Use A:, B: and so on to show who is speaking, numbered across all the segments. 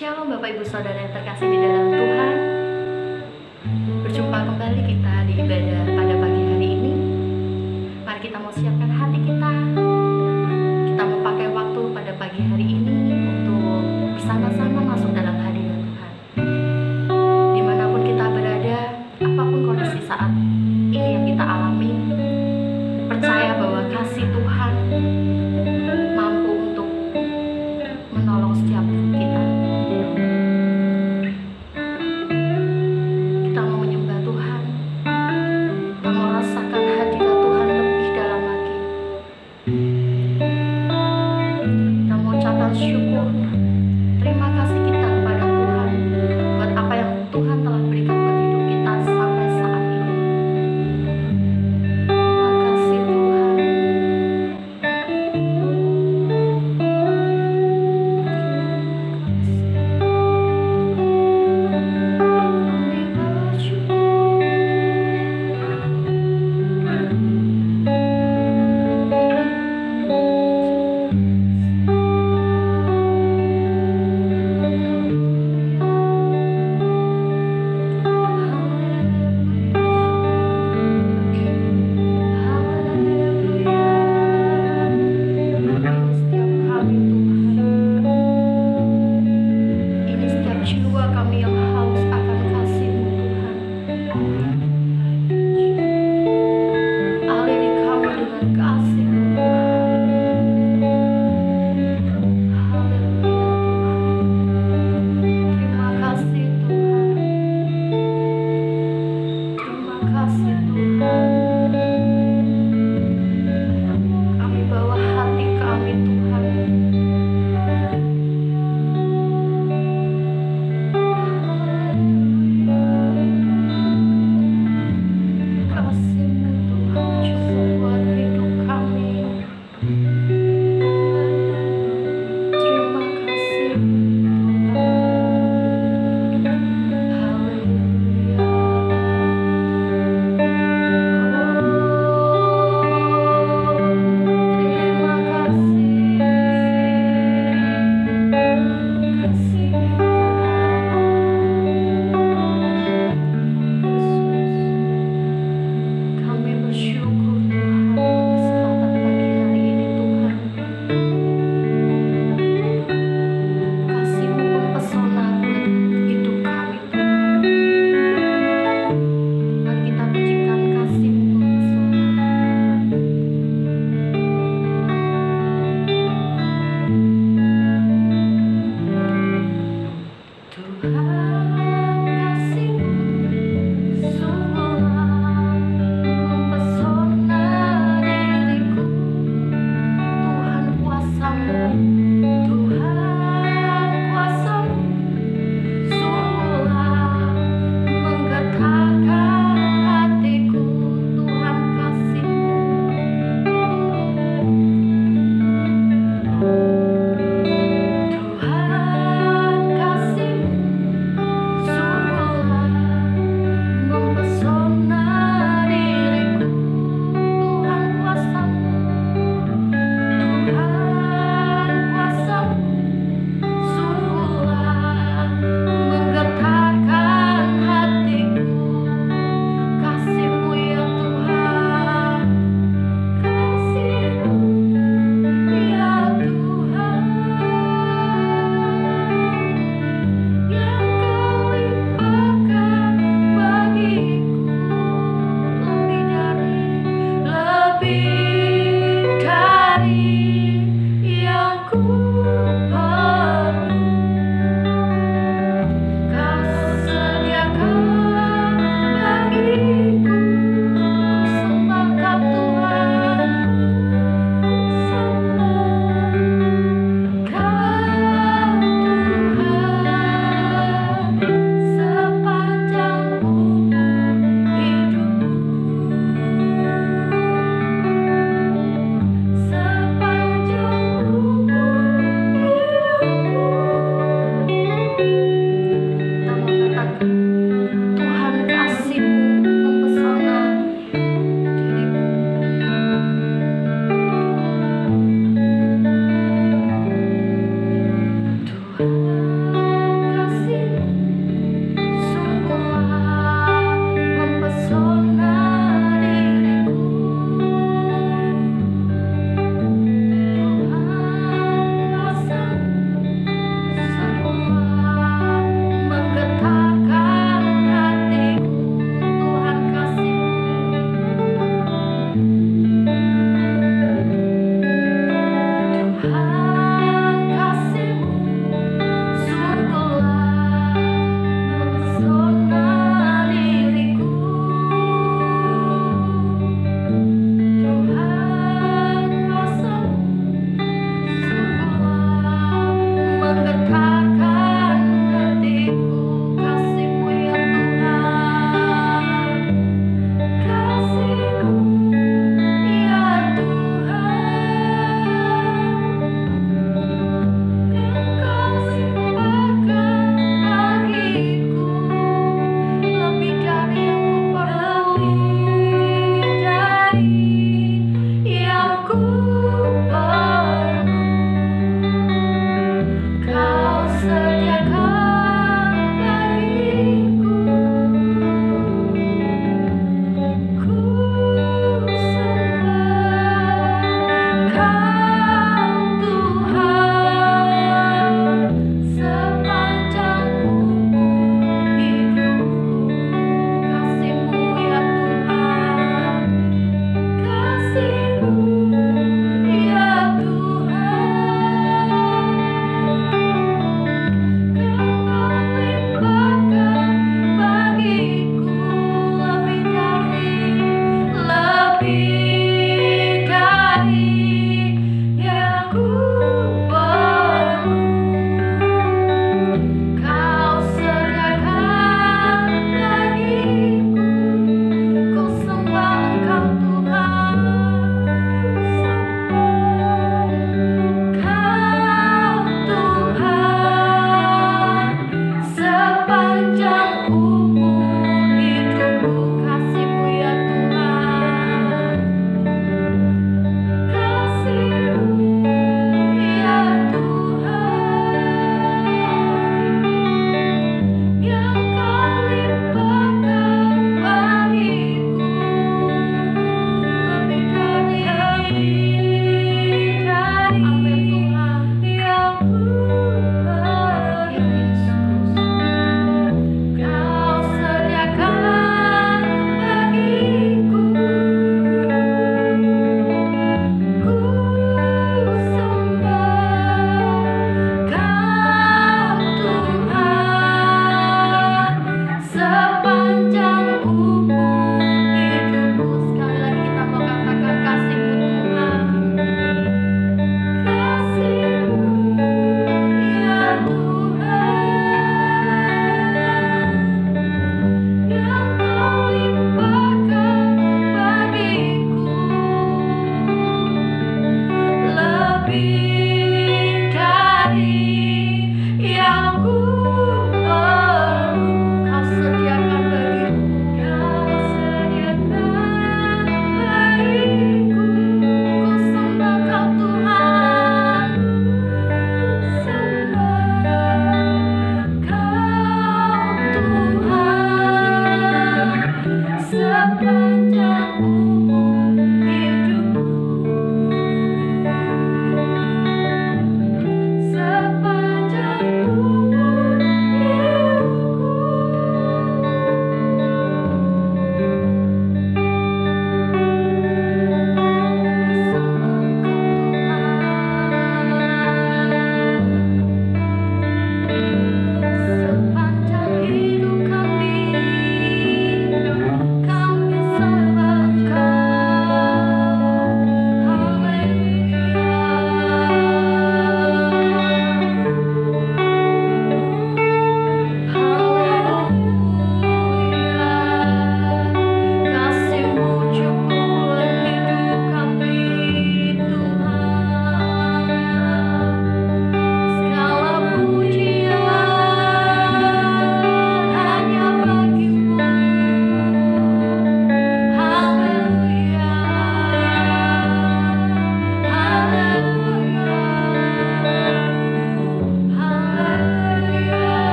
A: Shalom Bapak Ibu Saudara yang terkasih di dalam Tuhan. Berjumpa kembali kita di ibadah pada pagi hari ini. Mari kita mau siapkan hati kita. Kita mau pakai waktu pada pagi hari ini untuk bersama-sama masuk dalam hadirat Tuhan. Dimanapun kita berada, apapun kondisi saat ini yang kita alami, percaya bahwa kasih Tuhan mampu untuk menolong setiap kita. Kita mau menyembah Tuhan,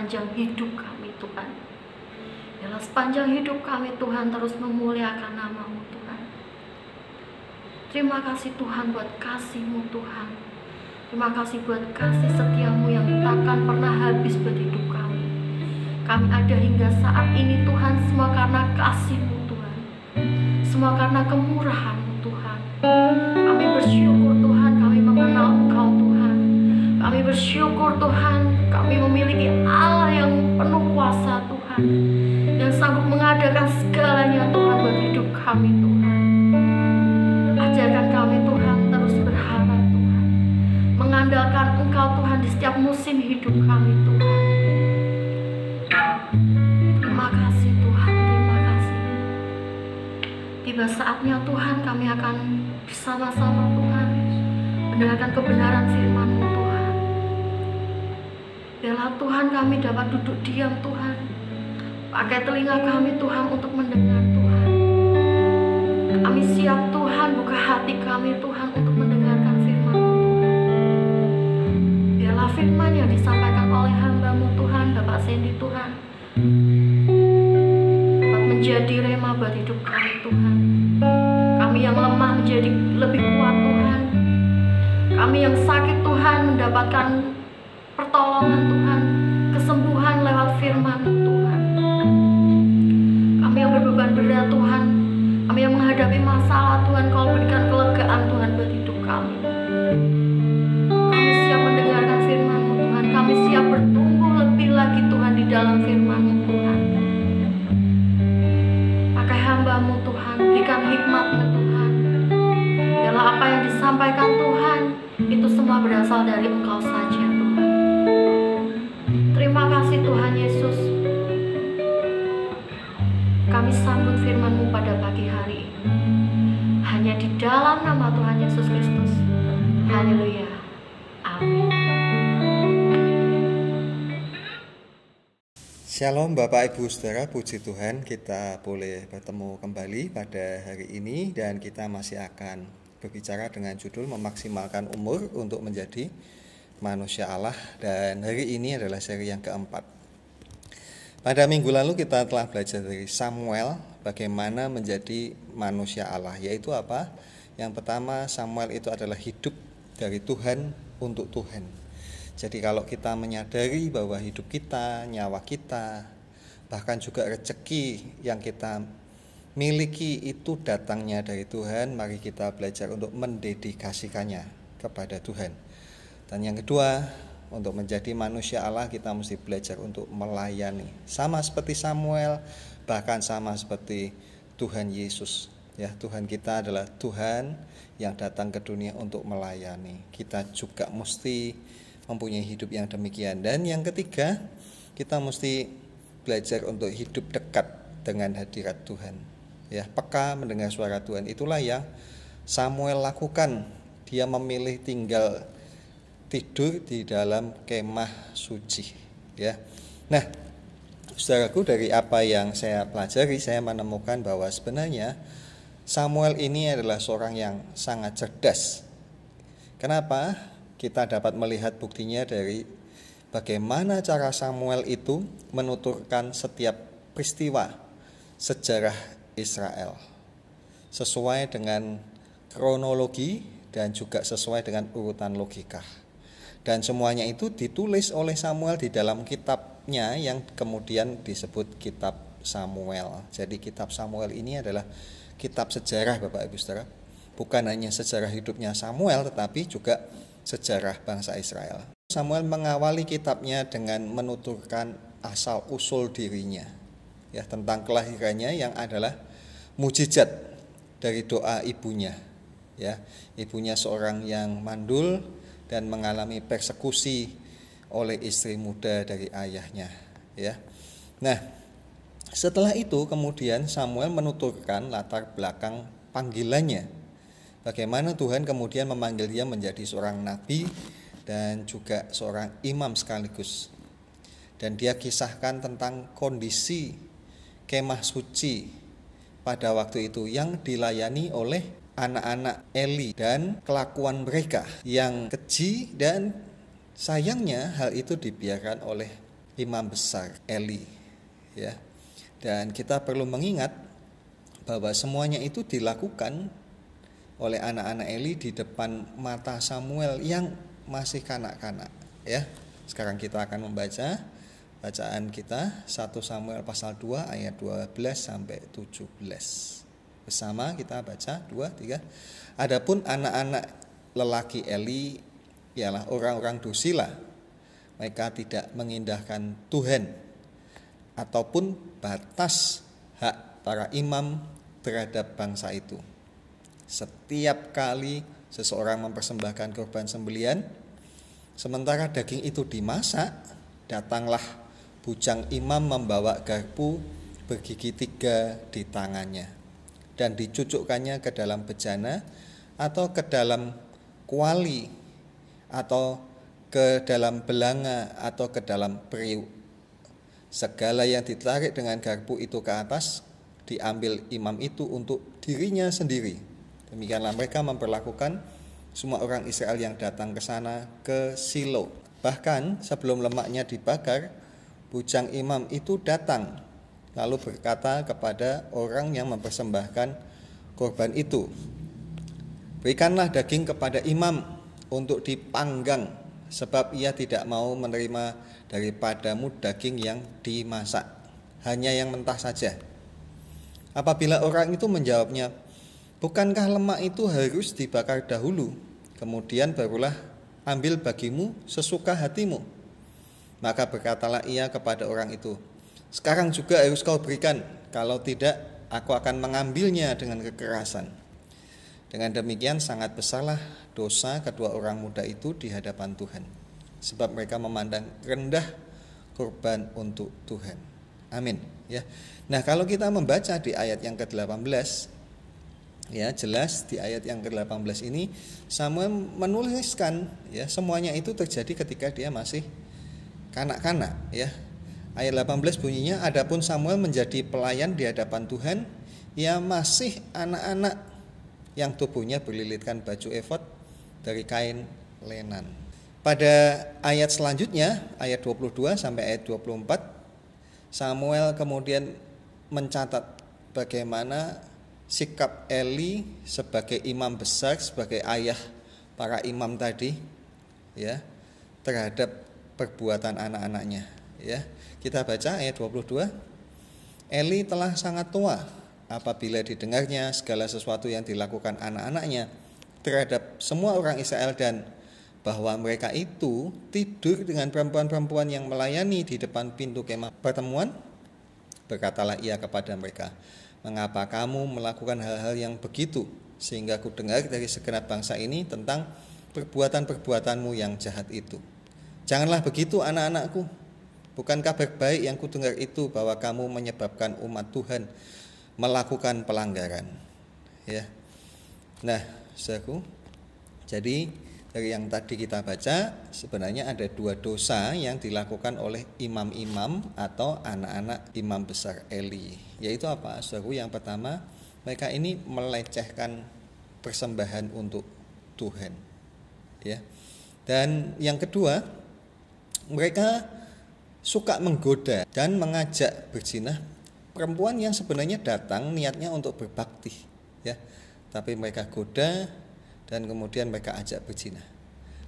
A: sepanjang hidup kami Tuhan. Biarlah sepanjang hidup kami Tuhan terus memuliakan nama-Mu Tuhan. Terima kasih Tuhan buat kasih-Mu Tuhan. Terima kasih buat kasih setia-Mu yang takkan pernah habis buat hidup kami. Kami ada hingga saat ini Tuhan semua karena kasih-Mu Tuhan. Semua karena kemurahan-Mu Tuhan. Kami bersyukur Tuhan kami mengenal Engkau Tuhan. Kami bersyukur Tuhan kami memiliki Allah yang penuh kuasa Tuhan, yang sanggup mengadakan segalanya Tuhan buat hidup kami Tuhan. Ajarkan kami Tuhan terus berharap Tuhan, mengandalkan Engkau Tuhan di setiap musim hidup kami Tuhan. Terima kasih Tuhan, terima kasih. Tiba saatnya Tuhan kami akan bersama-sama Tuhan mendengarkan kebenaran firman-Mu Tuhan. Biarlah Tuhan kami dapat duduk diam Tuhan, pakai telinga kami Tuhan untuk mendengar Tuhan. Kami siap Tuhan, buka hati kami Tuhan untuk mendengarkan firman-Mu Tuhan. Biarlah firman yang disampaikan oleh hamba-Mu Tuhan, Bapak Sandy Tuhan, dapat menjadi rema buat hidup kami Tuhan. Kami yang lemah menjadi lebih kuat Tuhan. Kami yang sakit Tuhan mendapatkan pertolongan Tuhan, kesembuhan lewat firman-Mu Tuhan. Kami yang berbeban berat Tuhan, kami yang menghadapi masalah Tuhan, Kau berikan kelegaan Tuhan buat hidup kami. Kami siap mendengarkan firman-Mu Tuhan, kami siap bertumbuh lebih lagi Tuhan di dalam firman-Mu Tuhan. Pakai hamba-Mu Tuhan, berikan hikmat-Mu Tuhan. Biarlah apa yang disampaikan Tuhan, itu semua berasal dari Engkau saja Tuhan. Terima kasih Tuhan Yesus. Kami sambut firman-Mu pada pagi hari ini. Hanya di dalam nama Tuhan Yesus Kristus. Haleluya. Amin.
B: Shalom Bapak Ibu Saudara, puji Tuhan kita boleh bertemu kembali pada hari ini dan kita masih akan berbicara dengan judul memaksimalkan umur untuk menjadi manusia Allah, dan hari ini adalah seri yang keempat. Pada minggu lalu kita telah belajar dari Samuel bagaimana menjadi manusia Allah, yaitu apa? Yang pertama, Samuel itu adalah hidup dari Tuhan untuk Tuhan. Jadi kalau kita menyadari bahwa hidup kita, nyawa kita, bahkan juga rezeki yang kita miliki itu datangnya dari Tuhan, mari kita belajar untuk mendedikasikannya kepada Tuhan. Dan yang kedua, untuk menjadi manusia Allah kita mesti belajar untuk melayani. Sama seperti Samuel, bahkan sama seperti Tuhan Yesus. Ya, Tuhan kita adalah Tuhan yang datang ke dunia untuk melayani. Kita juga mesti mempunyai hidup yang demikian. Dan yang ketiga, kita mesti belajar untuk hidup dekat dengan hadirat Tuhan. Ya, peka mendengar suara Tuhan. Itulah yang Samuel lakukan. Dia memilih tinggal tidur di dalam kemah suci. Ya. Nah, saudaraku, dari apa yang saya pelajari, saya menemukan bahwa sebenarnya Samuel ini adalah seorang yang sangat cerdas. Kenapa? Kita dapat melihat buktinya dari bagaimana cara Samuel itu menuturkan setiap peristiwa sejarah Israel sesuai dengan kronologi dan juga sesuai dengan urutan logika. Dan semuanya itu ditulis oleh Samuel di dalam kitabnya yang kemudian disebut kitab Samuel. Jadi kitab Samuel ini adalah kitab sejarah, Bapak Ibu Saudara. Bukan hanya sejarah hidupnya Samuel, tetapi juga sejarah bangsa Israel. Samuel mengawali kitabnya dengan menuturkan asal usul dirinya, ya, tentang kelahirannya yang adalah mujizat dari doa ibunya. Ya, ibunya seorang yang mandul dan mengalami persekusi oleh istri muda dari ayahnya. Ya, nah, setelah itu kemudian Samuel menuturkan latar belakang panggilannya. Bagaimana Tuhan kemudian memanggil dia menjadi seorang nabi dan juga seorang imam sekaligus. Dan dia kisahkan tentang kondisi kemah suci pada waktu itu yang dilayani oleh anak-anak Eli dan kelakuan mereka yang keji, dan sayangnya hal itu dibiarkan oleh imam besar Eli. Ya. Dan kita perlu mengingat bahwa semuanya itu dilakukan oleh anak-anak Eli di depan mata Samuel yang masih kanak-kanak. Ya, sekarang kita akan membaca bacaan kita 1 Samuel pasal 2 ayat 12 sampai 17. Bersama kita baca 2, 3. Adapun anak-anak lelaki Eli ialah orang-orang dursila. Mereka tidak mengindahkan Tuhan ataupun batas hak para imam terhadap bangsa itu. Setiap kali seseorang mempersembahkan korban sembelihan, sementara daging itu dimasak, datanglah bujang imam membawa garpu bergigi 3 di tangannya dan dicucukkannya ke dalam bejana atau ke dalam kuali atau ke dalam belanga atau ke dalam periuk. Segala yang ditarik dengan garpu itu ke atas diambil imam itu untuk dirinya sendiri. Demikianlah mereka memperlakukan semua orang Israel yang datang ke sana ke Silo. Bahkan sebelum lemaknya dibakar, bujang imam itu datang lalu berkata kepada orang yang mempersembahkan korban itu, "Berikanlah daging kepada imam untuk dipanggang, sebab ia tidak mau menerima daripadamu daging yang dimasak, hanya yang mentah saja." Apabila orang itu menjawabnya, "Bukankah lemak itu harus dibakar dahulu, kemudian barulah ambil bagimu sesuka hatimu?" Maka berkatalah ia kepada orang itu, "Sekarang juga harus kau berikan, kalau tidak aku akan mengambilnya dengan kekerasan." Dengan demikian sangat besarlah dosa kedua orang muda itu di hadapan Tuhan, sebab mereka memandang rendah korban untuk Tuhan. Amin. Ya. Nah, kalau kita membaca di ayat yang ke-18, ya jelas di ayat yang ke-18 ini Samuel menuliskan ya semuanya itu terjadi ketika dia masih kanak-kanak. Ya. Ayat 18 bunyinya, adapun Samuel menjadi pelayan di hadapan Tuhan, ia masih anak-anak yang tubuhnya berlilitkan baju efod dari kain lenan. Pada ayat selanjutnya, ayat 22 sampai ayat 24, Samuel kemudian mencatat bagaimana sikap Eli sebagai imam besar, sebagai ayah para imam tadi, ya, terhadap perbuatan anak-anaknya, ya. Kita baca ayat 22. Eli telah sangat tua apabila didengarnya segala sesuatu yang dilakukan anak-anaknya terhadap semua orang Israel, dan bahwa mereka itu tidur dengan perempuan-perempuan yang melayani di depan pintu kemah pertemuan. Berkatalah ia kepada mereka, mengapa kamu melakukan hal-hal yang begitu, sehingga ku dengar dari segenap bangsa ini tentang perbuatan-perbuatanmu yang jahat itu. Janganlah begitu anak-anakku, bukan kabar baik yang ku dengar itu bahwa kamu menyebabkan umat Tuhan melakukan pelanggaran, ya. Nah, saudaraku, jadi dari yang tadi kita baca, sebenarnya ada dua dosa yang dilakukan oleh imam-imam atau anak-anak imam besar Eli. Yaitu apa, saudaraku? Yang pertama, mereka ini melecehkan persembahan untuk Tuhan, ya. Dan yang kedua, mereka suka menggoda dan mengajak berzina perempuan yang sebenarnya datang niatnya untuk berbakti, ya. Tapi mereka goda dan kemudian mereka ajak berzina.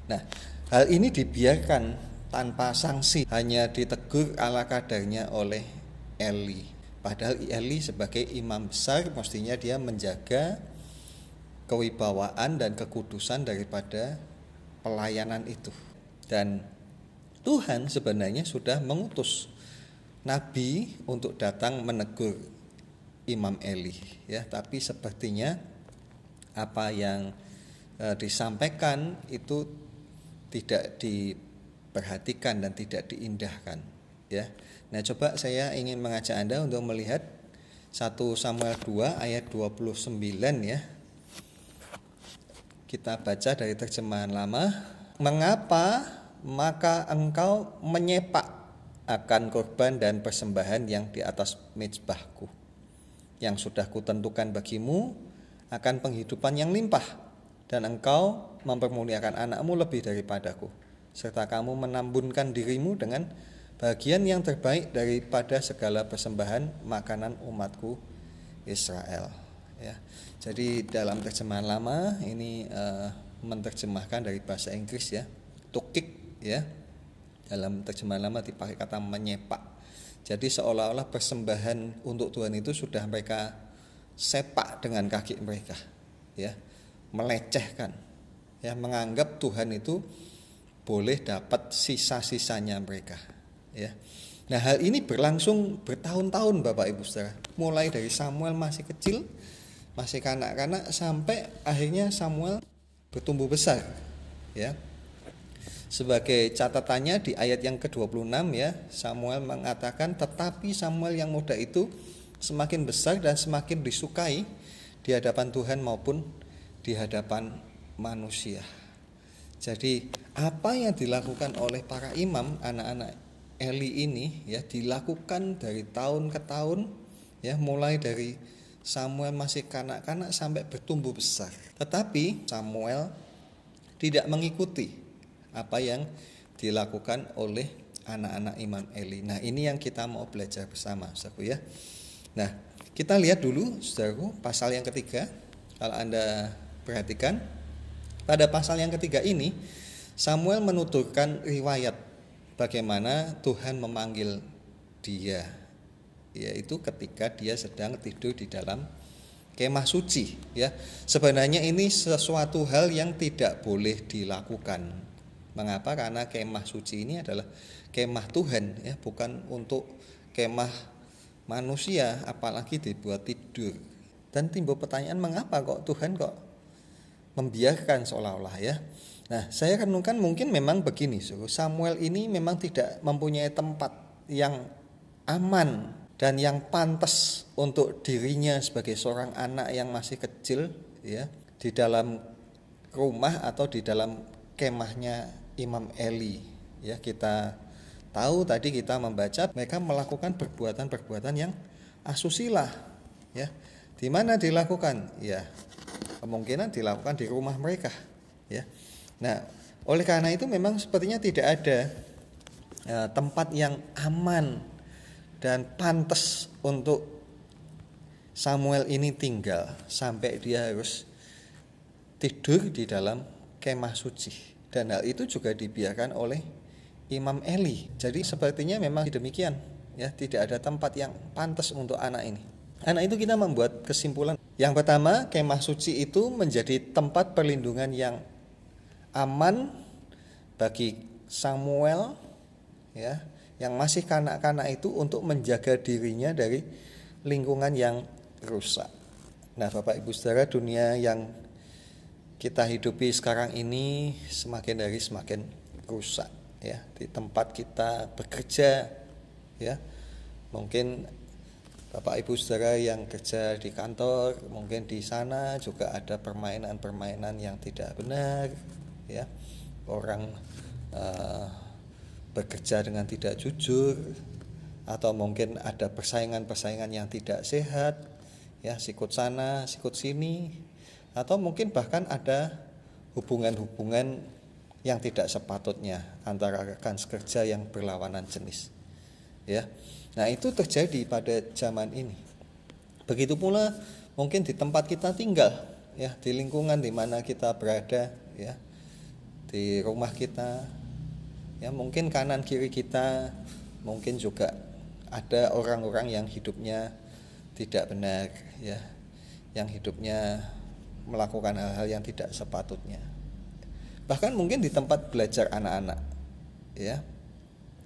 B: Nah, hal ini dibiarkan tanpa sanksi, hanya ditegur ala kadarnya oleh Eli. Padahal Eli sebagai imam besar mestinya dia menjaga kewibawaan dan kekudusan daripada pelayanan itu. Dan Tuhan sebenarnya sudah mengutus nabi untuk datang menegur Imam Eli, ya. Tapi sepertinya apa yang disampaikan itu tidak diperhatikan dan tidak diindahkan, ya. Nah, coba saya ingin mengajak Anda untuk melihat 1 Samuel 2 ayat 29, ya. Kita baca dari terjemahan lama. Mengapa maka engkau menyepak akan korban dan persembahan yang di atas mezbahku, yang sudah kutentukan bagimu akan penghidupan yang limpah, dan engkau mempermuliakan anakmu lebih daripadaku, serta kamu menambunkan dirimu dengan bagian yang terbaik daripada segala persembahan makanan umatku Israel, ya. Jadi dalam terjemahan lama ini menerjemahkan dari bahasa Inggris, ya, tukik, ya. Dalam terjemahan lama dipakai kata menyepak. Jadi seolah-olah persembahan untuk Tuhan itu sudah mereka sepak dengan kaki mereka, ya, melecehkan, ya, menganggap Tuhan itu boleh dapat sisa-sisanya mereka, ya. Nah, hal ini berlangsung bertahun-tahun, Bapak Ibu Saudara. Mulai dari Samuel masih kecil, masih kanak-kanak, sampai akhirnya Samuel bertumbuh besar, ya. Sebagai catatannya di ayat yang ke-26, ya, Samuel mengatakan, tetapi Samuel yang muda itu semakin besar dan semakin disukai di hadapan Tuhan maupun di hadapan manusia. Jadi apa yang dilakukan oleh para imam anak-anak Eli ini, ya, dilakukan dari tahun ke tahun, ya, mulai dari Samuel masih kanak-kanak sampai bertumbuh besar. Tetapi Samuel tidak mengikuti apa yang dilakukan oleh anak-anak imam Eli. Nah, ini yang kita mau belajar bersama, saudaraku, ya. Nah, kita lihat dulu, saudaraku, pasal yang ketiga. Kalau Anda perhatikan, pada pasal yang ketiga ini Samuel menuturkan riwayat bagaimana Tuhan memanggil dia, yaitu ketika dia sedang tidur di dalam kemah suci, ya. Sebenarnya ini sesuatu hal yang tidak boleh dilakukan. Mengapa? Karena kemah suci ini adalah kemah Tuhan, ya, bukan untuk kemah manusia, apalagi dibuat tidur. Dan timbul pertanyaan, mengapa kok Tuhan kok membiarkan seolah-olah, ya. Nah, saya renungkan mungkin memang begini, Samuel ini memang tidak mempunyai tempat yang aman dan yang pantas untuk dirinya sebagai seorang anak yang masih kecil, ya, di dalam rumah atau di dalam kemahnya Imam Eli, ya. Kita tahu tadi kita membaca mereka melakukan perbuatan-perbuatan yang asusila, ya. Di mana dilakukan? Ya, kemungkinan dilakukan di rumah mereka, ya. Nah, oleh karena itu memang sepertinya tidak ada tempat yang aman dan pantas untuk Samuel ini tinggal sampai dia harus tidur di dalam kemah suci. Dan hal itu juga dibiarkan oleh Imam Eli. Jadi sepertinya memang demikian, ya, tidak ada tempat yang pantas untuk anak ini. Anak itu kita membuat kesimpulan. Yang pertama, kemah suci itu menjadi tempat perlindungan yang aman bagi Samuel, ya, yang masih kanak-kanak itu untuk menjaga dirinya dari lingkungan yang rusak. Nah, Bapak Ibu Saudara, dunia yang kita hidupi sekarang ini semakin hari semakin rusak, ya. Di tempat kita bekerja, ya, mungkin Bapak Ibu Saudara yang kerja di kantor, mungkin di sana juga ada permainan-permainan yang tidak benar, ya. Orang bekerja dengan tidak jujur, atau mungkin ada persaingan-persaingan yang tidak sehat, ya, sikut sana, sikut sini, atau mungkin bahkan ada hubungan-hubungan yang tidak sepatutnya antara rekan sekerja yang berlawanan jenis, ya. Nah, itu terjadi pada zaman ini. Begitu pula mungkin di tempat kita tinggal, ya, di lingkungan di mana kita berada, ya, di rumah kita, ya, mungkin kanan kiri kita mungkin juga ada orang-orang yang hidupnya tidak benar, ya, yang hidupnya melakukan hal-hal yang tidak sepatutnya. Bahkan mungkin di tempat belajar anak-anak, ya.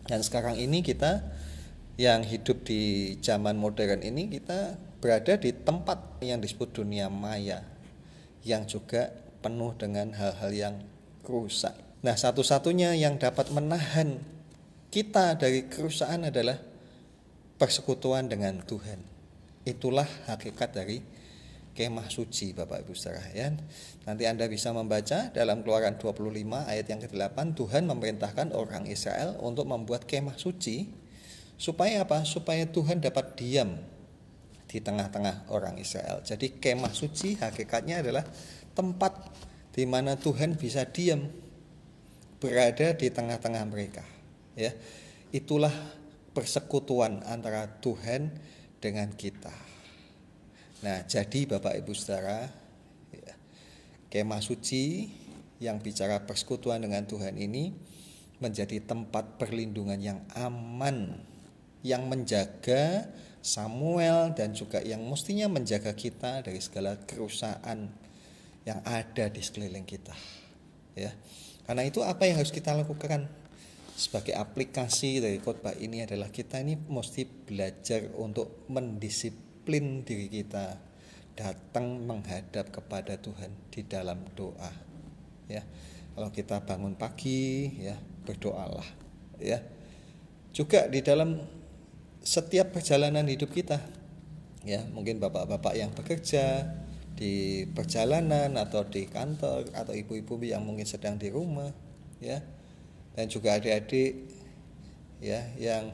B: Dan sekarang ini kita yang hidup di zaman modern ini, kita berada di tempat yang disebut dunia maya, yang juga penuh dengan hal-hal yang rusak. Nah, satu-satunya yang dapat menahan kita dari kerusakan adalah persekutuan dengan Tuhan. Itulah hakikat dari kemah suci, Bapak Ibu Saudara, ya. Nanti Anda bisa membaca dalam Keluaran 25 ayat yang ke-8, Tuhan memerintahkan orang Israel untuk membuat kemah suci. Supaya apa? Supaya Tuhan dapat diam di tengah-tengah orang Israel. Jadi kemah suci hakikatnya adalah tempat di mana Tuhan bisa diam, berada di tengah-tengah mereka, ya. Itulah persekutuan antara Tuhan dengan kita. Nah, jadi Bapak Ibu Saudara, ya, kemah suci yang bicara persekutuan dengan Tuhan ini menjadi tempat perlindungan yang aman, yang menjaga Samuel dan juga yang mestinya menjaga kita dari segala kerusakan yang ada di sekeliling kita, ya. Karena itu apa yang harus kita lakukan sebagai aplikasi dari khotbah ini adalah kita ini mesti belajar untuk mendisiplin diri kita datang menghadap kepada Tuhan di dalam doa, ya. Kalau kita bangun pagi, ya, berdoalah, ya. Juga di dalam setiap perjalanan hidup kita, ya, mungkin bapak-bapak yang bekerja di perjalanan atau di kantor, atau ibu-ibu yang mungkin sedang di rumah, ya, dan juga adik-adik, ya, yang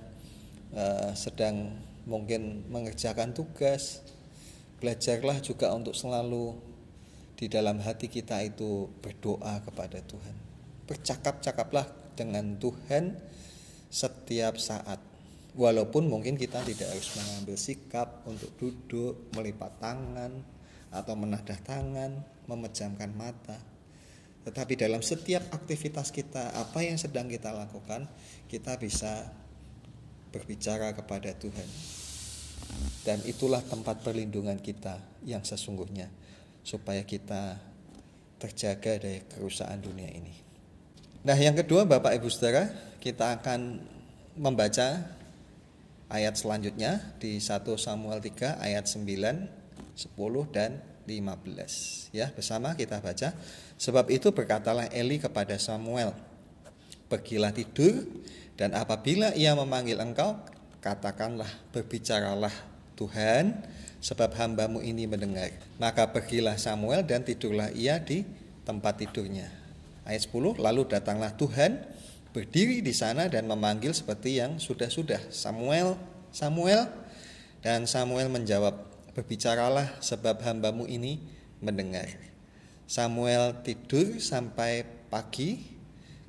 B: sedang mungkin mengerjakan tugas, belajarlah juga untuk selalu di dalam hati kita itu berdoa kepada Tuhan. Bercakap-cakaplah dengan Tuhan setiap saat. Walaupun mungkin kita tidak harus mengambil sikap untuk duduk, melipat tangan, atau menadah tangan, memejamkan mata. Tetapi dalam setiap aktivitas kita, apa yang sedang kita lakukan, kita bisa berbicara kepada Tuhan. Dan itulah tempat perlindungan kita yang sesungguhnya, supaya kita terjaga dari kerusakan dunia ini. Nah, yang kedua, Bapak Ibu Saudara, kita akan membaca ayat selanjutnya di 1 Samuel 3 ayat 9, 10 dan 15. Ya, bersama kita baca. Sebab itu berkatalah Eli kepada Samuel, pergilah tidur, dan apabila ia memanggil engkau, katakanlah, berbicaralah Tuhan, sebab hambamu ini mendengar. Maka pergilah Samuel dan tidurlah ia di tempat tidurnya. Ayat 10, lalu datanglah Tuhan, berdiri di sana dan memanggil seperti yang sudah-sudah, Samuel, Samuel. Dan Samuel menjawab, berbicaralah sebab hambamu ini mendengar. Samuel tidur sampai pagi,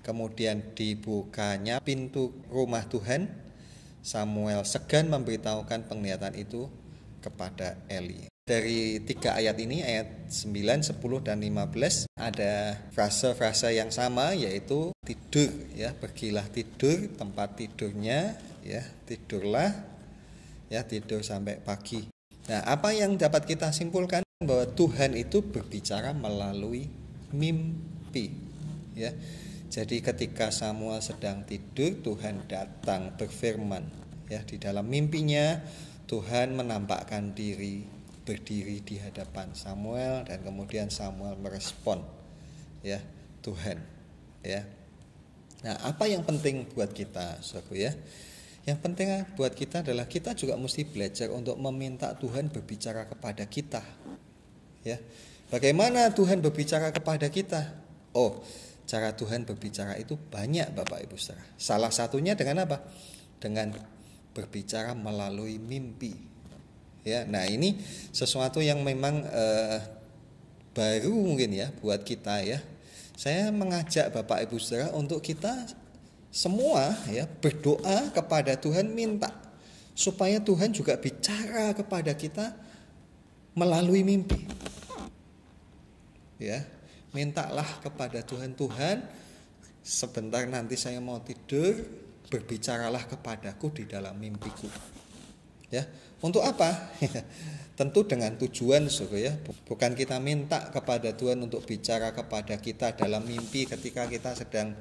B: kemudian dibukanya pintu rumah Tuhan. Samuel segan memberitahukan penglihatan itu kepada Eli. Dari 3 ayat ini, ayat 9, 10, dan 15, ada frase-frase yang sama, yaitu tidur, ya, pergilah tidur, tempat tidurnya, ya, tidurlah, ya, tidur sampai pagi. Nah, apa yang dapat kita simpulkan? Bahwa Tuhan itu berbicara melalui mimpi, ya. Jadi ketika Samuel sedang tidur, Tuhan datang berfirman, ya, di dalam mimpinya Tuhan menampakkan diri, berdiri di hadapan Samuel, dan kemudian Samuel merespon, ya, Tuhan, ya. Nah, apa yang penting buat kita, saudaraku, ya? Yang penting buat kita adalah kita juga mesti belajar untuk meminta Tuhan berbicara kepada kita, ya. Bagaimana Tuhan berbicara kepada kita? Oh, cara Tuhan berbicara itu banyak, Bapak Ibu Saudara. Salah satunya dengan apa? Dengan berbicara melalui mimpi. Ya, nah ini sesuatu yang memang baru mungkin ya buat kita, ya. Saya mengajak Bapak Ibu Saudara untuk kita semua, ya, berdoa kepada Tuhan, minta supaya Tuhan juga bicara kepada kita melalui mimpi. Ya, mintalah kepada Tuhan, Tuhan, sebentar nanti saya mau tidur, berbicaralah kepadaku di dalam mimpiku. Ya, untuk apa? Tentu dengan tujuan, saudara, ya. Bukan kita minta kepada Tuhan untuk bicara kepada kita dalam mimpi ketika kita sedang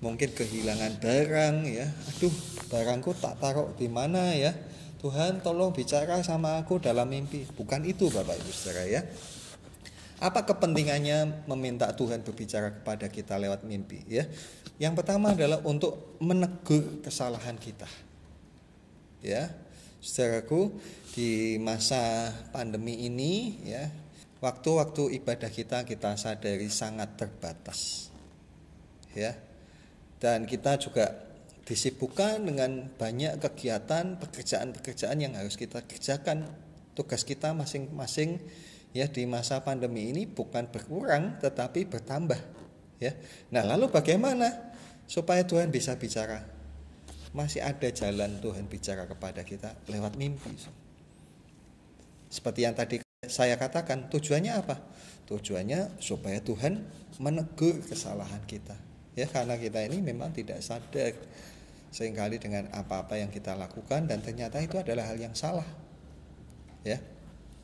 B: mungkin kehilangan barang, ya. Aduh, barangku tak taruh di mana, ya. Tuhan, tolong bicara sama aku dalam mimpi. Bukan itu, Bapak Ibu Saudara, ya. Apa kepentingannya meminta Tuhan berbicara kepada kita lewat mimpi, ya? Yang pertama adalah untuk menegur kesalahan kita. Ya. Saudaraku, di masa pandemi ini, ya, waktu-waktu ibadah kita sadari sangat terbatas, ya, dan kita juga disibukkan dengan banyak kegiatan, pekerjaan-pekerjaan yang harus kita kerjakan. Tugas kita masing-masing, ya, di masa pandemi ini bukan berkurang tetapi bertambah, ya. Nah, lalu bagaimana supaya Tuhan bisa bicara? Masih ada jalan Tuhan bicara kepada kita lewat mimpi. Seperti yang tadi saya katakan, tujuannya apa? Tujuannya supaya Tuhan menegur kesalahan kita, ya, karena kita ini memang tidak sadar seringkali dengan apa-apa yang kita lakukan, dan ternyata itu adalah hal yang salah, ya.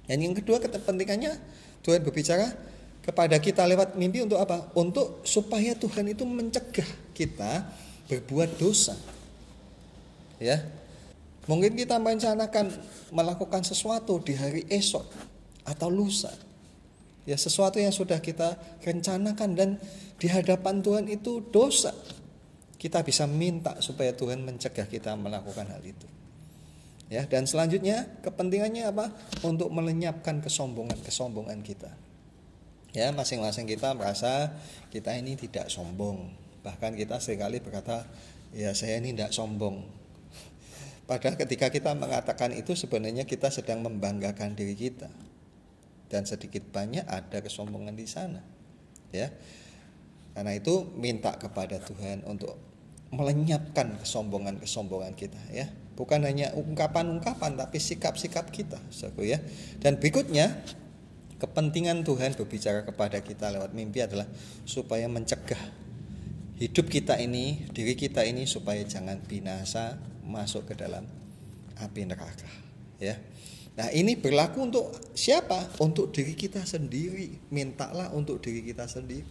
B: Dan yang kedua, kepentingannya Tuhan berbicara kepada kita lewat mimpi untuk apa? Untuk supaya Tuhan itu mencegah kita berbuat dosa. Ya, mungkin kita merencanakan melakukan sesuatu di hari esok atau lusa, ya, sesuatu yang sudah kita rencanakan dan di hadapan Tuhan itu dosa. Kita bisa minta supaya Tuhan mencegah kita melakukan hal itu, ya. Dan selanjutnya kepentingannya apa? Untuk melenyapkan kesombongan kita, ya. Masing-masing kita merasa kita ini tidak sombong, bahkan kita seringkali berkata, ya, saya ini tidak sombong. Padahal ketika kita mengatakan itu, sebenarnya kita sedang membanggakan diri kita, dan sedikit banyak ada kesombongan di sana, ya. Karena itu minta kepada Tuhan untuk melenyapkan kesombongan kita, ya. Bukan hanya ungkapan-ungkapan, tapi sikap-sikap kita, saudaraku, ya. Dan berikutnya, kepentingan Tuhan berbicara kepada kita lewat mimpi adalah supaya mencegah hidup kita ini, diri kita ini, supaya jangan binasa, masuk ke dalam api neraka, ya. Nah, ini berlaku untuk siapa? Untuk diri kita sendiri. Mintalah untuk diri kita sendiri,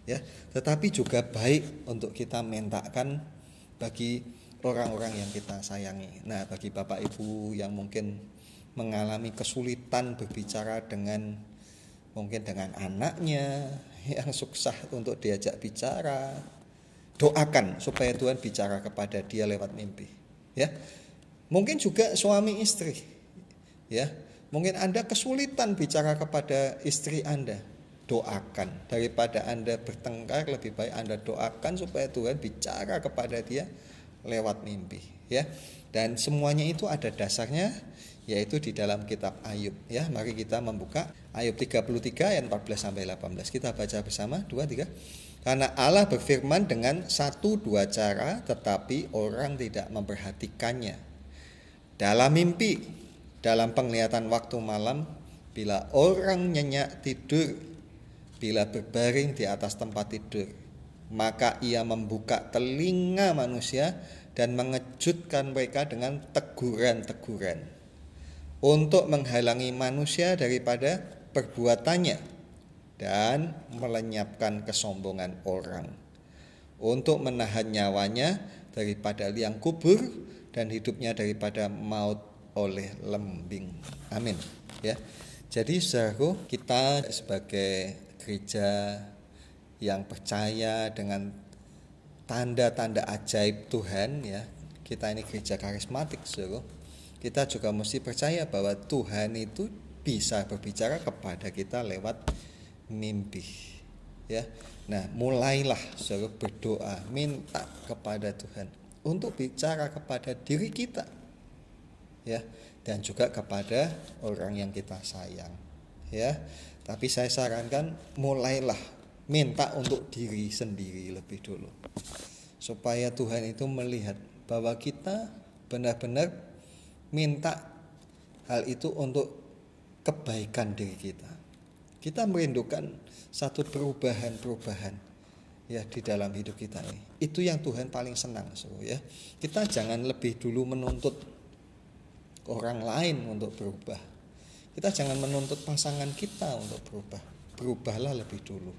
B: ya. Tetapi juga baik untuk kita mintakan bagi orang-orang yang kita sayangi. Nah, bagi Bapak Ibu yang mungkin mengalami kesulitan berbicara dengan anaknya yang susah untuk diajak bicara, doakan supaya Tuhan bicara kepada dia lewat mimpi, ya. Mungkin juga suami istri, ya. Mungkin Anda kesulitan bicara kepada istri Anda, doakan. Daripada Anda bertengkar, lebih baik Anda doakan supaya Tuhan bicara kepada dia lewat mimpi, ya. Dan semuanya itu ada dasarnya, yaitu di dalam kitab Ayub, ya. Mari kita membuka Ayub 33 ayat 14 sampai 18. Kita baca bersama, 2, 3. Karena Allah berfirman dengan 1-2 cara, tetapi orang tidak memperhatikannya. Dalam mimpi, dalam penglihatan waktu malam, Bila orang nyenyak tidur, bila berbaring di atas tempat tidur, maka ia membuka telinga manusia dan mengejutkan mereka dengan teguran-teguran untuk menghalangi manusia daripada perbuatannya dan melenyapkan kesombongan orang, untuk menahan nyawanya daripada liang kubur dan hidupnya daripada maut oleh lembing. Amin. Ya. Jadi saudaraku, kita sebagai gereja yang percaya dengan tanda-tanda ajaib Tuhan, ya, kita ini gereja karismatik, saudaraku. Kita juga mesti percaya bahwa Tuhan itu bisa berbicara kepada kita lewat mimpi, ya. Nah, mulailah saudara berdoa, minta kepada Tuhan untuk bicara kepada diri kita, ya, dan juga kepada orang yang kita sayang, ya. Tapi saya sarankan mulailah minta untuk diri sendiri lebih dulu, supaya Tuhan itu melihat bahwa kita benar-benar minta hal itu untuk kebaikan diri kita. Kita merindukan satu perubahan, ya, di dalam hidup kita ini. Itu yang Tuhan paling senang, ya. Kita jangan lebih dulu menuntut orang lain untuk berubah. Kita jangan menuntut pasangan kita untuk berubah. Berubahlah lebih dulu,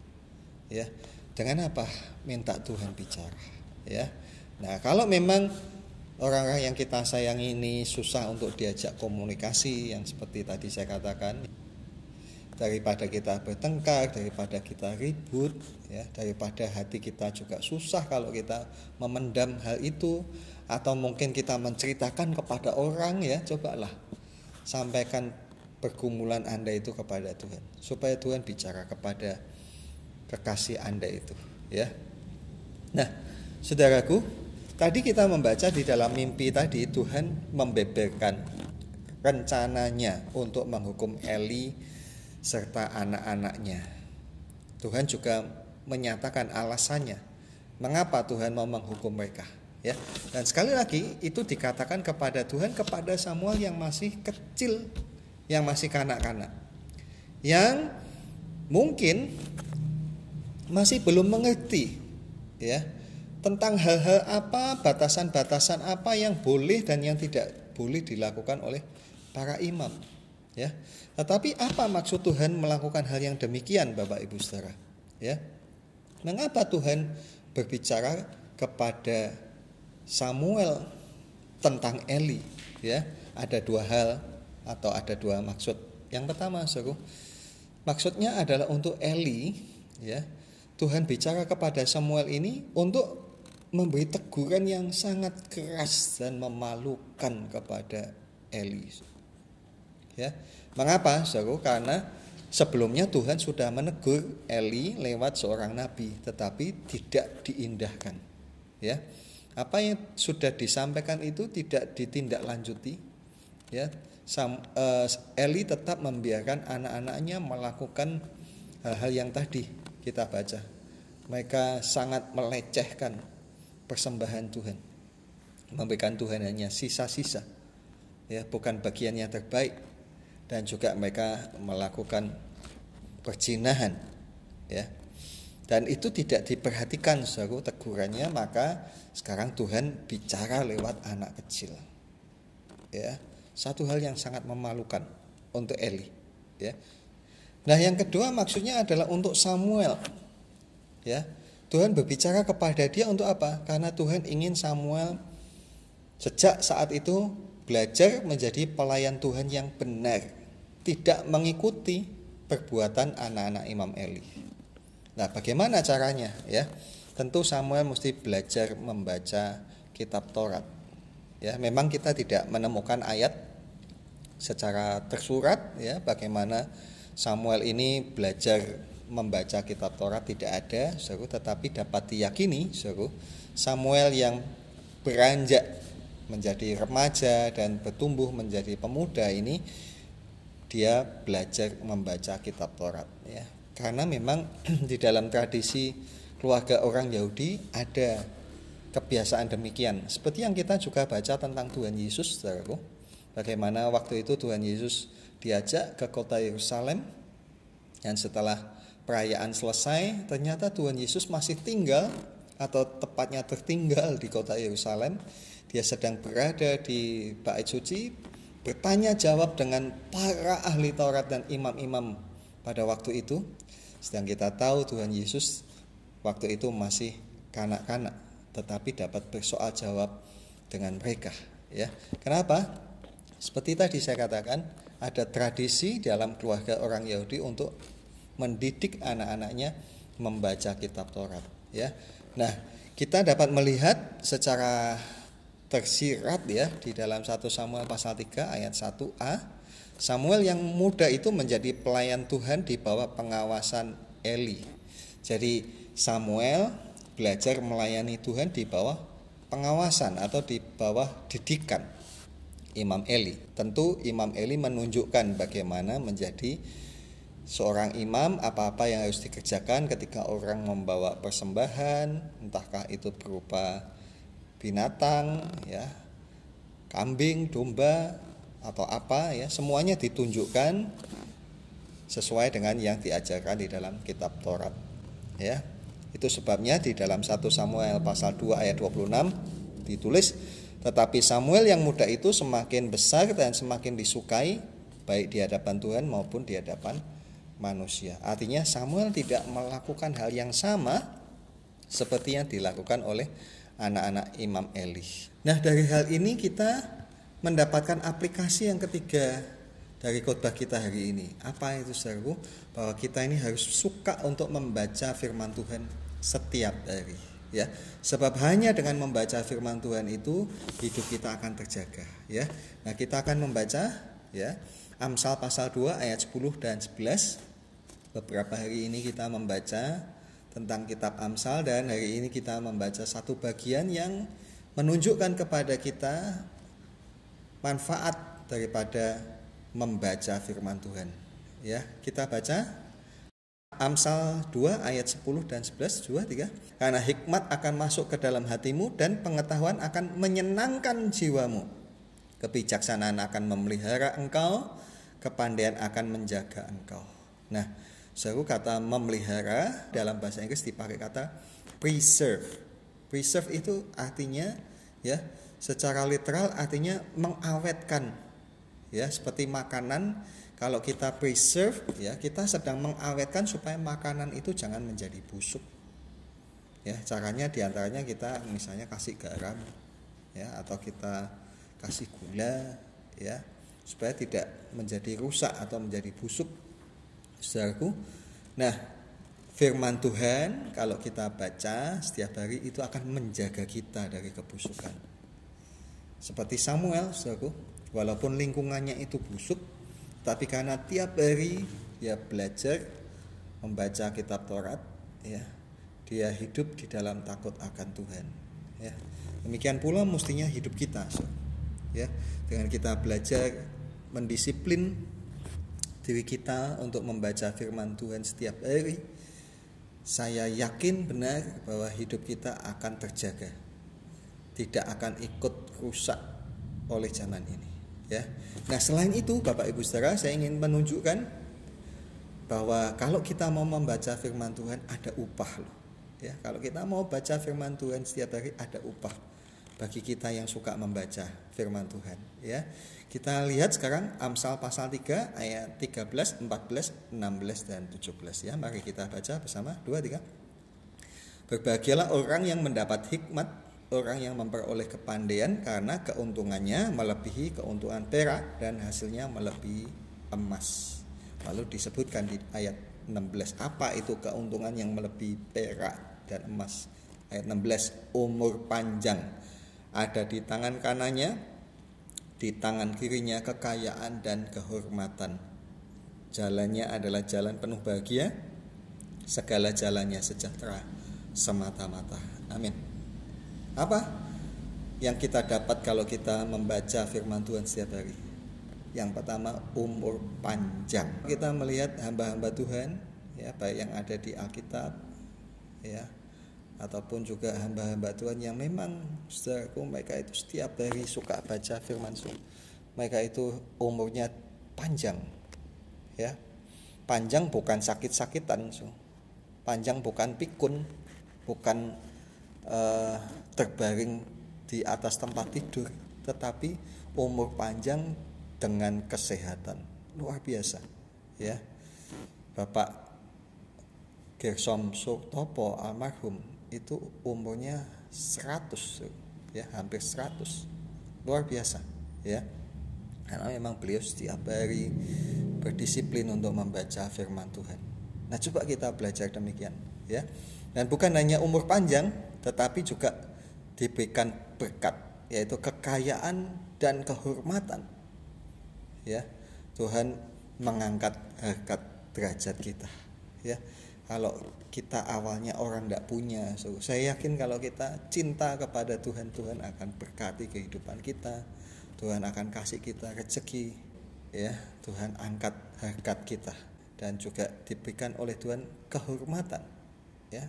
B: ya. Dengan apa? Minta Tuhan bicara, ya. Nah, kalau memang orang-orang yang kita sayang ini susah untuk diajak komunikasi, yang seperti tadi saya katakan, daripada kita bertengkar, daripada kita ribut, ya, daripada hati kita juga susah kalau kita memendam hal itu, atau mungkin kita menceritakan kepada orang, ya, cobalah sampaikan pergumulan Anda itu kepada Tuhan, supaya Tuhan bicara kepada kekasih Anda itu, ya. Nah, saudaraku, tadi kita membaca di dalam mimpi tadi, Tuhan membeberkan rencananya untuk menghukum Eli serta anak-anaknya. Tuhan juga menyatakan alasannya mengapa Tuhan mau menghukum mereka, ya. Dan sekali lagi itu dikatakan kepada Tuhan kepada Samuel yang masih kecil, yang masih kanak-kanak, yang mungkin masih belum mengerti, ya, tentang hal-hal apa, batasan-batasan apa yang boleh dan yang tidak boleh dilakukan oleh para imam, ya. Tetapi apa maksud Tuhan melakukan hal yang demikian, Bapak Ibu Saudara, ya? Mengapa Tuhan berbicara kepada Samuel tentang Eli, ya? Ada dua hal atau ada dua maksud. Yang pertama, Saudara, maksudnya adalah untuk Eli, ya. Tuhan bicara kepada Samuel ini untuk memberi teguran yang sangat keras dan memalukan kepada Eli, ya. Mengapa, Saudara? Karena sebelumnya Tuhan sudah menegur Eli lewat seorang nabi, tetapi tidak diindahkan, ya. Apa yang sudah disampaikan itu tidak ditindaklanjuti, ya. Eli tetap membiarkan anak-anaknya melakukan hal-hal yang tadi kita baca. Mereka sangat melecehkan persembahan Tuhan, memberikan Tuhan hanya sisa-sisa, ya, bukan bagian yang terbaik. Dan juga mereka melakukan perzinahan, ya. Dan itu tidak diperhatikan, saudara, tegurannya. Maka sekarang Tuhan bicara lewat anak kecil, ya. Satu hal yang sangat memalukan untuk Eli, ya. Nah, yang kedua maksudnya adalah untuk Samuel, ya. Tuhan berbicara kepada dia untuk apa? Karena Tuhan ingin Samuel sejak saat itu belajar menjadi pelayan Tuhan yang benar, tidak mengikuti perbuatan anak-anak Imam Eli. Nah, bagaimana caranya, ya? Tentu Samuel mesti belajar membaca kitab Taurat, ya. Memang kita tidak menemukan ayat secara tersurat, ya, bagaimana Samuel ini belajar membaca kitab Taurat, tidak ada, saudara. Tetapi dapat diyakini, saudara, Samuel yang beranjak menjadi remaja dan bertumbuh menjadi pemuda ini, dia belajar membaca kitab Taurat, ya. Karena memang di dalam tradisi keluarga orang Yahudi ada kebiasaan demikian. Seperti yang kita juga baca tentang Tuhan Yesus, saudaraku. Bagaimana waktu itu Tuhan Yesus diajak ke kota Yerusalem, dan setelah perayaan selesai, ternyata Tuhan Yesus masih tinggal, atau tepatnya tertinggal di kota Yerusalem. Dia sedang berada di bait suci, bertanya jawab dengan para ahli Taurat dan imam-imam pada waktu itu. Sedang kita tahu Tuhan Yesus waktu itu masih kanak-kanak, tetapi dapat bersoal jawab dengan mereka, ya. Kenapa? Seperti tadi saya katakan, ada tradisi dalam keluarga orang Yahudi untuk mendidik anak-anaknya membaca kitab Taurat, ya. Nah, kita dapat melihat secara tersirat, ya, di dalam 1 Samuel pasal 3 ayat 1a. Samuel yang muda itu menjadi pelayan Tuhan di bawah pengawasan Eli. Jadi Samuel belajar melayani Tuhan di bawah pengawasan atau di bawah didikan Imam Eli. Tentu Imam Eli menunjukkan bagaimana menjadi seorang imam, apa-apa yang harus dikerjakan ketika orang membawa persembahan, entahkah itu berupa binatang, ya, kambing, domba, atau apa, ya, semuanya ditunjukkan sesuai dengan yang diajarkan di dalam kitab Taurat, ya. Itu sebabnya di dalam 1 Samuel pasal 2 ayat 26 ditulis, tetapi Samuel yang muda itu semakin besar dan semakin disukai, baik di hadapan Tuhan maupun di hadapan manusia. Artinya Samuel tidak melakukan hal yang sama seperti yang dilakukan oleh anak-anak Imam Eli. Nah, dari hal ini kita mendapatkan aplikasi yang ketiga dari khotbah kita hari ini. Apa itu, saudaraku? Bahwa kita ini harus suka untuk membaca firman Tuhan setiap hari, ya. Sebab hanya dengan membaca firman Tuhan itu hidup kita akan terjaga, ya. Nah, kita akan membaca, ya, Amsal pasal 2 ayat 10 dan 11. Beberapa hari ini kita membaca tentang kitab Amsal, dan hari ini kita membaca satu bagian yang menunjukkan kepada kita manfaat daripada membaca firman Tuhan, ya. Kita baca Amsal 2 ayat 10 dan 11, 2, 3. Karena hikmat akan masuk ke dalam hatimu dan pengetahuan akan menyenangkan jiwamu. Kebijaksanaan akan memelihara engkau, kepandaian akan menjaga engkau. Nah, saudara, kata memelihara dalam bahasa Inggris dipakai kata preserve. Preserve itu artinya, ya, secara literal artinya mengawetkan, ya, seperti makanan. Kalau kita preserve, ya, kita sedang mengawetkan supaya makanan itu jangan menjadi busuk, ya. Caranya diantaranya kita misalnya kasih garam, ya, atau kita kasih gula, ya, supaya tidak menjadi rusak atau menjadi busuk, saudaraku. Nah, firman Tuhan kalau kita baca setiap hari itu akan menjaga kita dari kebusukan. Seperti Samuel, saudaraku, walaupun lingkungannya itu busuk, tapi karena tiap hari dia belajar membaca kitab Taurat, ya, dia hidup di dalam takut akan Tuhan, ya. Demikian pula mestinya hidup kita, ya. Dengan kita belajar mendisiplin diri kita untuk membaca firman Tuhan setiap hari, saya yakin benar bahwa hidup kita akan terjaga, tidak akan ikut rusak oleh zaman ini, ya. Nah, selain itu Bapak Ibu Saudara, saya ingin menunjukkan bahwa kalau kita mau membaca firman Tuhan ada upah loh, ya. Kalau kita mau baca firman Tuhan setiap hari ada upah bagi kita yang suka membaca firman Tuhan, ya. Kita lihat sekarang Amsal pasal 3 ayat 13, 14, 16 dan 17, ya. Mari kita baca bersama. 2, 3. Berbahagialah orang yang mendapat hikmat, orang yang memperoleh kepandaian, karena keuntungannya melebihi keuntungan perak dan hasilnya melebihi emas. Lalu disebutkan di ayat 16, apa itu keuntungan yang melebihi perak dan emas. Ayat 16, umur panjang ada di tangan kanannya, di tangan kirinya kekayaan dan kehormatan. Jalannya adalah jalan penuh bahagia, segala jalannya sejahtera semata-mata. Amin. Apa yang kita dapat kalau kita membaca firman Tuhan setiap hari? Yang pertama, umur panjang. Kita melihat hamba-hamba Tuhan, ya, baik yang ada di Alkitab, ya, ataupun juga hamba-hamba Tuhan yang memang, saudaraku, mereka itu setiap hari suka baca firman Tuhan. mereka itu umurnya panjang, ya. Panjang bukan sakit-sakitan, panjang bukan pikun, bukan terbaring di atas tempat tidur, tetapi umur panjang dengan kesehatan luar biasa, ya. Bapak Gersom Surtopo almarhum itu umurnya 100, ya, hampir 100, luar biasa, ya. Karena memang beliau setiap hari berdisiplin untuk membaca firman Tuhan. Nah, coba kita belajar demikian, ya. Dan bukan hanya umur panjang, tetapi juga diberikan berkat, yaitu kekayaan dan kehormatan, ya. Tuhan mengangkat harkat derajat kita, ya. Kalau kita awalnya orang tidak punya, saya yakin kalau kita cinta kepada Tuhan, Tuhan akan berkati kehidupan kita. Tuhan akan kasih kita rezeki, ya. Tuhan angkat harkat kita dan juga diberikan oleh Tuhan kehormatan, ya.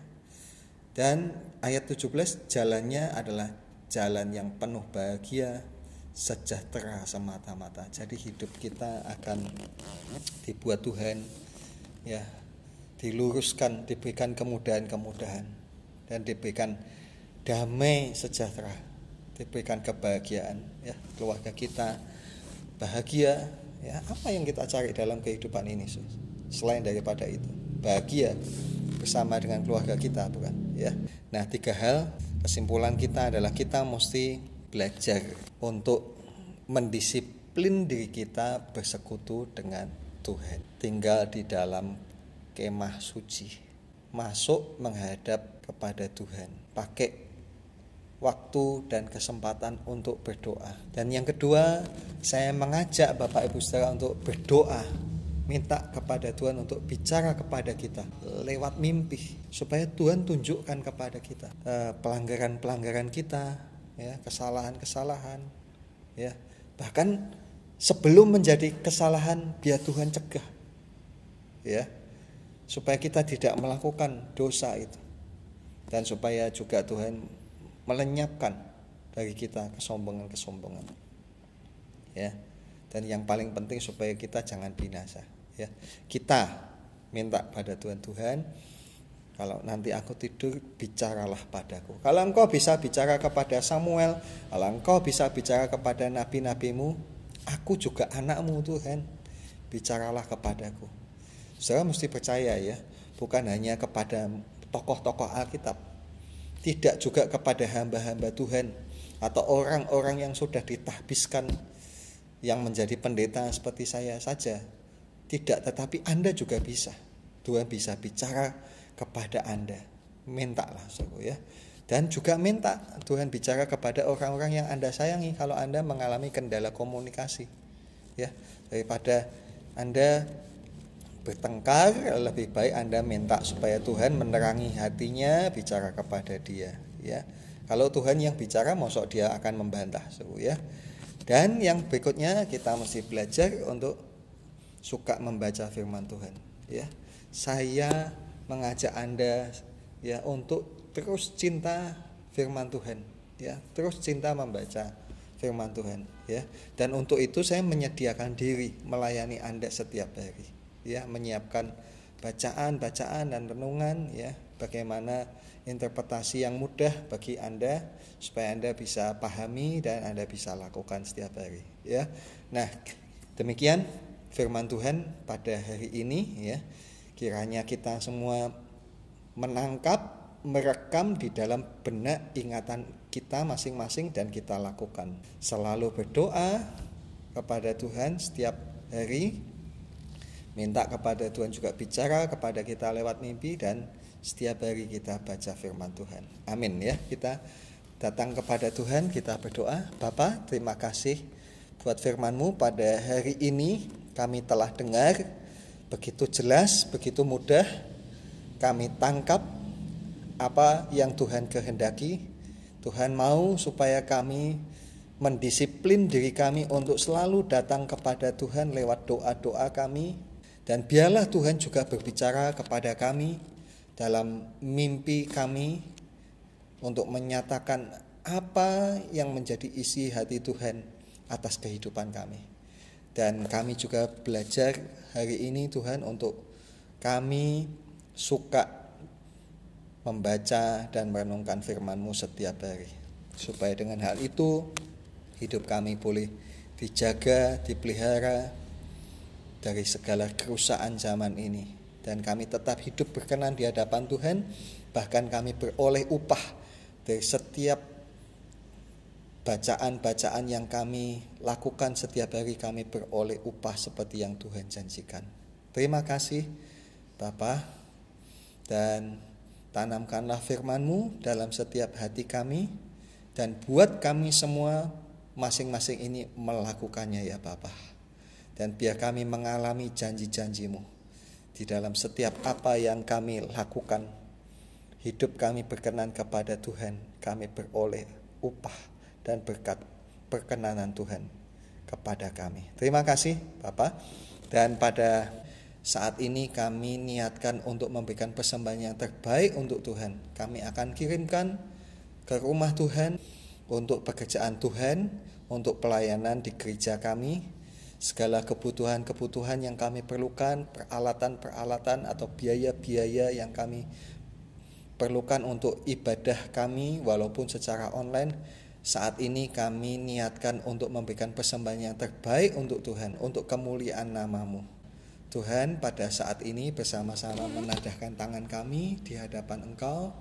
B: Dan ayat 17, jalannya adalah jalan yang penuh bahagia, sejahtera semata-mata. Jadi hidup kita akan dibuat Tuhan, ya, diluruskan, diberikan kemudahan-kemudahan, dan diberikan damai sejahtera, diberikan kebahagiaan, ya. Keluarga kita bahagia, ya. Apa yang kita cari dalam kehidupan ini selain daripada itu? Bahagia bersama dengan keluarga kita, bukan, ya. Nah, 3 hal kesimpulan kita adalah kita mesti belajar untuk mendisiplin diri kita bersekutu dengan Tuhan, tinggal di dalam kemah suci, masuk menghadap kepada Tuhan, pakai waktu dan kesempatan untuk berdoa. Dan yang kedua, saya mengajak Bapak Ibu Saudara untuk berdoa, minta kepada Tuhan untuk bicara kepada kita lewat mimpi, supaya Tuhan tunjukkan kepada kita pelanggaran-pelanggaran kita, ya, kesalahan-kesalahan, ya. Bahkan sebelum menjadi kesalahan, biar Tuhan cegah, ya, supaya kita tidak melakukan dosa itu, dan supaya juga Tuhan melenyapkan dari kita kesombongan-kesombongan, ya. Dan yang paling penting supaya kita jangan binasa, ya. Kita minta pada Tuhan, kalau nanti aku tidur, bicaralah padaku. Kalau engkau bisa bicara kepada Samuel, kalau engkau bisa bicara kepada nabi-nabimu, aku juga anakmu Tuhan, bicaralah kepadaku. Saudara mesti percaya, ya, bukan hanya kepada tokoh-tokoh Alkitab, tidak juga kepada hamba-hamba Tuhan atau orang-orang yang sudah ditahbiskan, yang menjadi pendeta seperti saya saja. Tidak, tetapi Anda juga bisa. Tuhan bisa bicara kepada Anda. Mintalah, ya. Dan juga minta Tuhan bicara kepada orang-orang yang Anda sayangi kalau Anda mengalami kendala komunikasi, ya. Daripada Anda bertengkar, lebih baik Anda minta supaya Tuhan menerangi hatinya, bicara kepada dia, ya. Kalau Tuhan yang bicara, mosok dia akan membantah, ya. Dan yang berikutnya, kita mesti belajar untuk suka membaca firman Tuhan, ya. Saya mengajak Anda, ya, untuk terus cinta firman Tuhan, ya, terus cinta membaca firman Tuhan, ya. Dan untuk itu saya menyediakan diri melayani Anda setiap hari, ya, menyiapkan bacaan dan renungan, ya, bagaimana interpretasi yang mudah bagi Anda supaya Anda bisa pahami dan Anda bisa lakukan setiap hari, ya. Nah, demikian firman Tuhan pada hari ini, ya. Kiranya kita semua menangkap, merekam di dalam benak ingatan kita masing-masing dan kita lakukan. Selalu berdoa kepada Tuhan setiap hari, minta kepada Tuhan juga bicara kepada kita lewat mimpi, dan setiap hari kita baca firman Tuhan. Amin, ya. Kita datang kepada Tuhan, kita berdoa. Bapa, terima kasih buat firman-Mu pada hari ini. Kami telah dengar begitu jelas, begitu mudah. Kami tangkap apa yang Tuhan kehendaki. Tuhan mau supaya kami mendisiplin diri kami untuk selalu datang kepada Tuhan lewat doa-doa kami. Dan biarlah Tuhan juga berbicara kepada kami dalam mimpi kami untuk menyatakan apa yang menjadi isi hati Tuhan atas kehidupan kami. Dan kami juga belajar hari ini Tuhan untuk kami suka membaca dan merenungkan firman-Mu setiap hari. Supaya dengan hal itu hidup kami boleh dijaga, dipelihara dari segala kerusakan zaman ini. Dan kami tetap hidup berkenan di hadapan Tuhan. Bahkan kami beroleh upah dari setiap bacaan-bacaan yang kami lakukan setiap hari. Kami beroleh upah seperti yang Tuhan janjikan. Terima kasih Bapa, dan tanamkanlah firman-Mu dalam setiap hati kami, dan buat kami semua masing-masing ini melakukannya ya Bapa. Dan biar kami mengalami janji-janji-Mu di dalam setiap apa yang kami lakukan. Hidup kami berkenan kepada Tuhan, kami beroleh upah dan berkat perkenanan Tuhan kepada kami. Terima kasih Bapak. Dan pada saat ini kami niatkan untuk memberikan persembahan yang terbaik untuk Tuhan. Kami akan kirimkan ke rumah Tuhan untuk pekerjaan Tuhan, untuk pelayanan di gereja kami. Segala kebutuhan-kebutuhan yang kami perlukan, peralatan-peralatan atau biaya-biaya yang kami perlukan untuk ibadah kami walaupun secara online. Saat ini kami niatkan untuk memberikan persembahan yang terbaik untuk Tuhan, untuk kemuliaan nama-Mu. Tuhan, pada saat ini bersama-sama menadahkan tangan kami di hadapan Engkau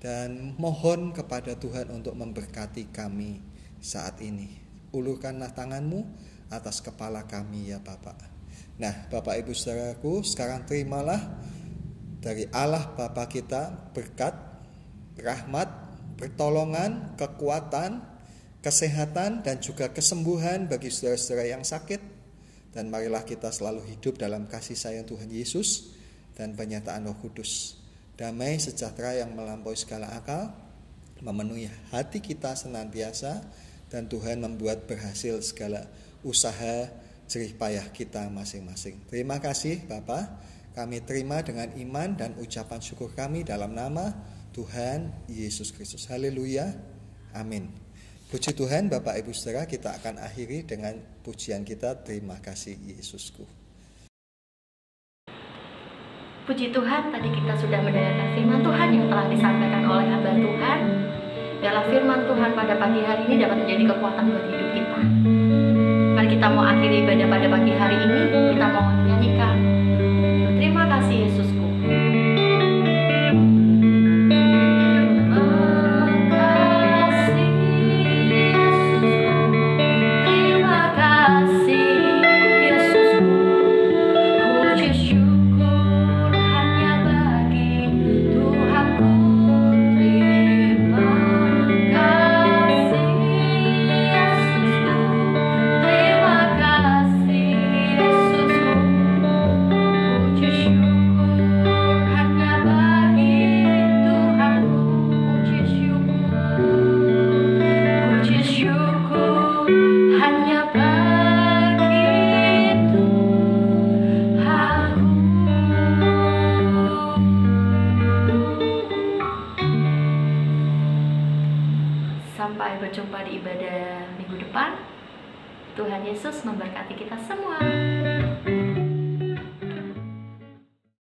B: dan mohon kepada Tuhan untuk memberkati kami saat ini. Ulurkanlah tangan-Mu atas kepala kami ya Bapak. Nah, Bapak Ibu Saudaraku, sekarang terimalah dari Allah Bapa kita berkat, rahmat, pertolongan, kekuatan, kesehatan, dan juga kesembuhan bagi saudara-saudara yang sakit. Dan marilah kita selalu hidup dalam kasih sayang Tuhan Yesus dan penyertaan Roh Kudus. Damai sejahtera yang melampaui segala akal memenuhi hati kita senantiasa, dan Tuhan membuat berhasil segala usaha jerih payah kita masing-masing. Terima kasih Bapa. Kami terima dengan iman dan ucapan syukur kami dalam nama Tuhan Yesus Kristus. Haleluya. Amin. Puji Tuhan. Bapak Ibu Saudara, kita akan akhiri dengan pujian kita, terima kasih Yesusku.
A: Puji Tuhan, tadi kita sudah mendengarkan firman Tuhan yang telah disampaikan oleh hamba Tuhan. Dalam firman Tuhan pada pagi hari ini dapat menjadi kekuatan buat hidup kita. Mari kita mau akhiri ibadah pada pagi hari ini, kita mau nyanyikan terima kasih Yesusku. Sampai berjumpa di ibadah minggu depan. Tuhan Yesus memberkati kita semua.